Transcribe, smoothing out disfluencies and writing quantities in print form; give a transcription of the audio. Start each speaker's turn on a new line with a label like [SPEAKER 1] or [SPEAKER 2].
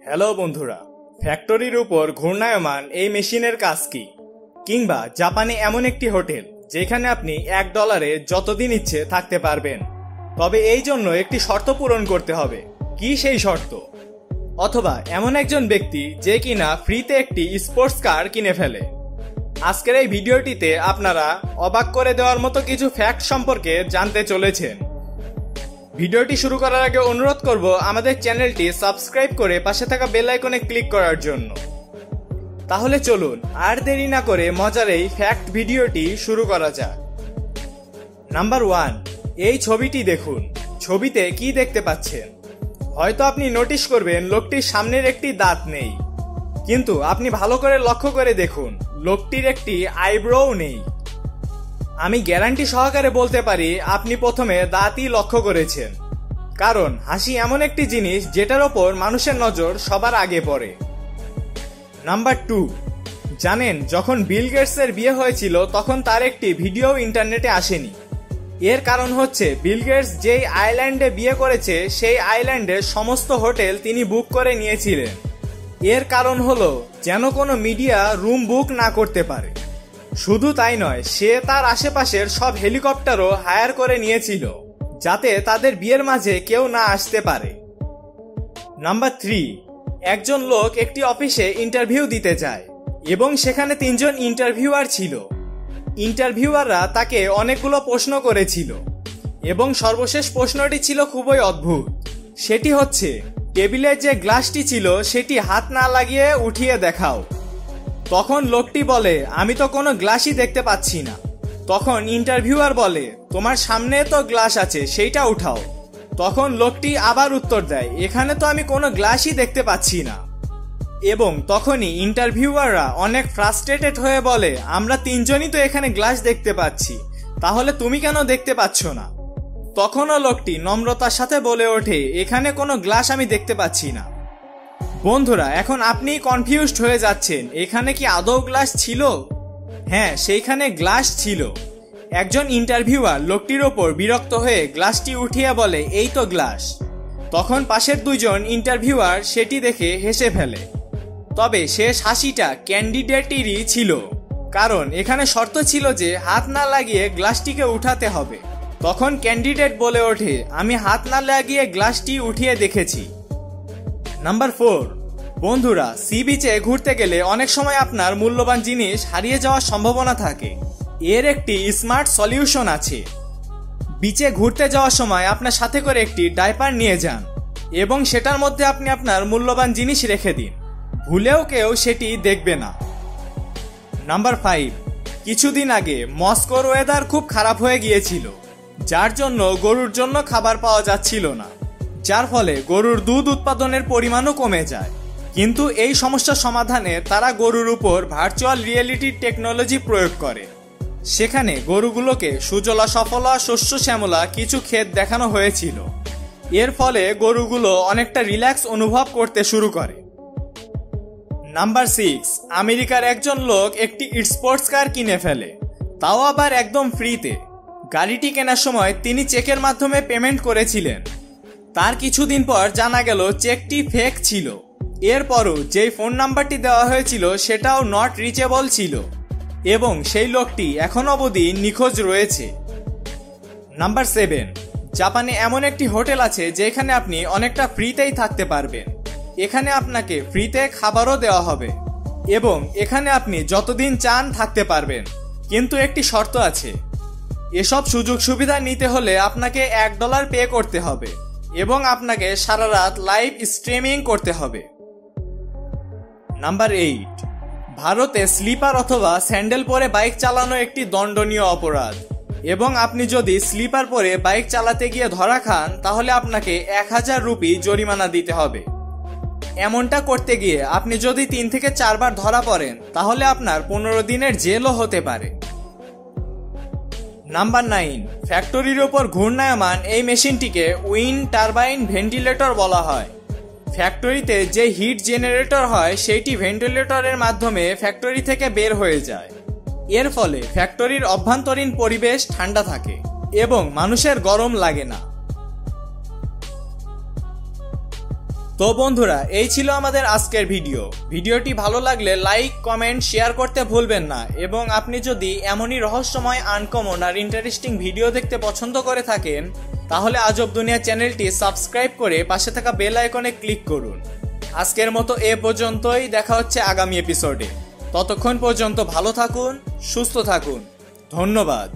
[SPEAKER 1] Hello বন্ধুরা, ফ্যাক্টরির উপর ঘূর্ণায়মান এই মেশিনের কাজ কি? কিংবা জাপানে এমন একটি হোটেল যেখানে আপনি $1 যতদিন ইচ্ছে থাকতে পারবেন, তবে এই জন্য একটি শর্ত পূরণ করতে হবে। কি সেই শর্ত? অথবা এমন একজন ব্যক্তি যে কিনা ফ্রিতে একটি স্পোর্টস কার কিনে ফেলে। আজকের এই ভিডিওটিতে আপনারা অবাক করে দেওয়ার মতো কিছু ফ্যাক্ট সম্পর্কে জানতে চলেছেন। ভিডিওটি শুরু করার আগে অনুরোধ করব আমাদের চ্যানেলটি সাবস্ক্রাইব করে পাশে থাকা বেল আইকনে ক্লিক করার জন্য। তাহলে চলুন আর দেরি না করে মজার এই ফ্যাক্ট ভিডিওটি শুরু করা যাক। নাম্বার 1, এই ছবিটি দেখুন। ছবিতে কি দেখতে পাচ্ছেন? হয়তো আপনি নোটিশ করবেন লোকটির সামনের একটি দাঁত নেই, কিন্তু আপনি ভালো করে লক্ষ্য করে দেখুন লোকটির একটি আইব্রোও নেই। আমি গ্যারান্টি সহকারে বলতে পারি আপনি প্রথমে দাঁতই লক্ষ্য করেছেন, কারণ হাসি এমন একটি জিনিস যেটার ওপর মানুষের নজর সবার আগে পড়ে। নাম্বার 2, জানেন যখন বিল গেটসের বিয়ে হয়েছিল তখন তার একটি ভিডিও ইন্টারনেটে আসেনি। এর কারণ হচ্ছে বিল গেটস যেই আইল্যান্ডে বিয়ে করেছে সেই আইল্যান্ডের সমস্ত হোটেল তিনি বুক করে নিয়েছিলেন। এর কারণ হলো যেন কোনো মিডিয়া রুম বুক না করতে পারে। শুধু তাই নয়, সে তার আশেপাশের সব হেলিকপ্টারও হায়ার করে নিয়েছিল যাতে তাদের বিয়ের মাঝে কেউ না আসতে পারে। নাম্বার 3, একজন লোক একটি অফিসে ইন্টারভিউ দিতে যায় এবং সেখানে 3 জন ইন্টারভিউয়ার ছিল। ইন্টারভিউয়াররা তাকে অনেকগুলো প্রশ্ন করেছিল এবং সর্বশেষ প্রশ্নটি ছিল খুবই অদ্ভুত। সেটি হচ্ছে, টেবিলের যে গ্লাসটি ছিল সেটি হাত না লাগিয়ে উঠিয়ে দেখাও। তখন লোকটি বলে, আমি তো কোনো গ্লাসই দেখতে পাচ্ছি না। তখন ইন্টারভিউয়ার বলে, তোমার সামনে তো গ্লাস আছে, সেইটা উঠাও। তখন লোকটি আবার উত্তর দেয়, এখানে তো আমি কোনো গ্লাসই দেখতে পাচ্ছি না। এবং তখনই ইন্টারভিউয়াররা অনেক ফ্রাস্ট্রেটেড হয়ে বলে, আমরা 3 জনই তো এখানে গ্লাস দেখতে পাচ্ছি, তাহলে তুমি কেন দেখতে পাচ্ছ না? তখনও লোকটি নম্রতার সাথে বলে ওঠে, এখানে কোনো গ্লাস আমি দেখতে পাচ্ছি না। বন্ধুরা, এখন আপনি কনফিউজড হয়ে যাচ্ছেন, এখানে কি আদৌ গ্লাস ছিল? হ্যাঁ, সেইখানে গ্লাস ছিল। একজন ইন্টারভিউয়ার লোকটির ওপর বিরক্ত হয়ে গ্লাসটি উঠিয়ে বলে, এই তো গ্লাস। তখন পাশের 2 জন ইন্টারভিউয়ার সেটি দেখে হেসে ফেলে। তবে শেষ হাসিটা ক্যান্ডিডেটেরই ছিল, কারণ এখানে শর্ত ছিল যে হাত না লাগিয়ে গ্লাসটিকে উঠাতে হবে। তখন ক্যান্ডিডেট বলে ওঠে, আমি হাত না লাগিয়ে গ্লাসটি উঠিয়ে দেখেছি। নাম্বার 4, বন্ধুরা, সি বিচে ঘুরতে গেলে অনেক সময় আপনার মূল্যবান জিনিস হারিয়ে যাওয়ার সম্ভাবনা থাকে। এর একটি স্মার্ট সলিউশন আছে। বিচে ঘুরতে যাওয়ার সময় আপনার সাথে করে একটি ডাইপার নিয়ে যান এবং সেটার মধ্যে আপনি আপনার মূল্যবান জিনিস রেখে দিন। ভুলেও কেউ সেটি দেখবে না। নাম্বার 5, কিছুদিন আগে মস্কোর ওয়েদার খুব খারাপ হয়ে গিয়েছিল, যার জন্য গরুর জন্য খাবার পাওয়া যাচ্ছিল না, যার ফলে গরুর দুধ উৎপাদনের পরিমাণও কমে যায়। কিন্তু এই সমস্যা সমাধানে তারা গরুর উপর ভার্চুয়াল রিয়েলিটির টেকনোলজি প্রয়োগ করে। সেখানে গরুগুলোকে সুজলা সফলা শস্য শ্যামলা কিছু ক্ষেত দেখানো হয়েছিল। এর ফলে গরুগুলো অনেকটা রিল্যাক্স অনুভব করতে শুরু করে। নাম্বার 6, আমেরিকার একজন লোক একটি স্পোর্টস কার কিনে ফেলে, তাও আবার একদম ফ্রিতে। গাড়িটি কেনার সময় তিনি চেকের মাধ্যমে পেমেন্ট করেছিলেন। তার কিছুদিন পর জানা গেল চেকটি ফেক ছিল। এরপরও যেই ফোন নাম্বারটি দেওয়া হয়েছিল সেটাও নট রিচেবল ছিল এবং সেই লোকটি এখন অবধি নিখোঁজ রয়েছে। নাম্বার 7, জাপানে এমন একটি হোটেল আছে যেখানে আপনি অনেকটা ফ্রিতেই থাকতে পারবেন। এখানে আপনাকে ফ্রিতে খাবারও দেওয়া হবে এবং এখানে আপনি যতদিন চান থাকতে পারবেন, কিন্তু একটি শর্ত আছে। এসব সুযোগ সুবিধা নিতে হলে আপনাকে $1 পে করতে হবে এবং আপনাকে সারা রাত লাইভ স্ট্রিমিং করতে হবে। নাম্বার 8, ভারতে স্লিপার অথবা স্যান্ডেল পরে বাইক চালানো একটি দণ্ডনীয় অপরাধ এবং আপনি যদি স্লিপার পরে বাইক চালাতে গিয়ে ধরা খান তাহলে আপনাকে 1000 রুপি জরিমানা দিতে হবে। এমনটা করতে গিয়ে আপনি যদি 3 থেকে 4 বার ধরা পড়েন তাহলে আপনার 15 দিনের জেলও হতে পারে। নাম্বার 9, ফ্যাক্টরির ওপর ঘূর্ণায়মান এই মেশিনটিকে উইন্ড টারবাইন ভেন্টিলেটর বলা হয়। ফ্যাক্টরিতে যে হিট জেনারেটর হয় সেইটি ভেন্টিলেটরের মাধ্যমে ফ্যাক্টরি থেকে বের হয়ে যায়। এর ফলে ফ্যাক্টরির অভ্যন্তরীণ পরিবেশ ঠান্ডা থাকে এবং মানুষের গরম লাগে না। তো বন্ধুরা, এই ছিল আমাদের আজকের ভিডিওটি ভালো লাগলে লাইক, কমেন্ট, শেয়ার করতে ভুলবেন না। এবং আপনি যদি এমনই রহস্যময়, আনকমন আর ইন্টারেস্টিং ভিডিও দেখতে পছন্দ করে থাকেন, তাহলে আজব দুনিয়া চ্যানেলটি সাবস্ক্রাইব করে পাশে থাকা বেল আইকনে ক্লিক করুন। আজকের মতো এ পর্যন্তই, দেখা হচ্ছে আগামী এপিসোডে। ততক্ষণ পর্যন্ত ভালো থাকুন, সুস্থ থাকুন। ধন্যবাদ।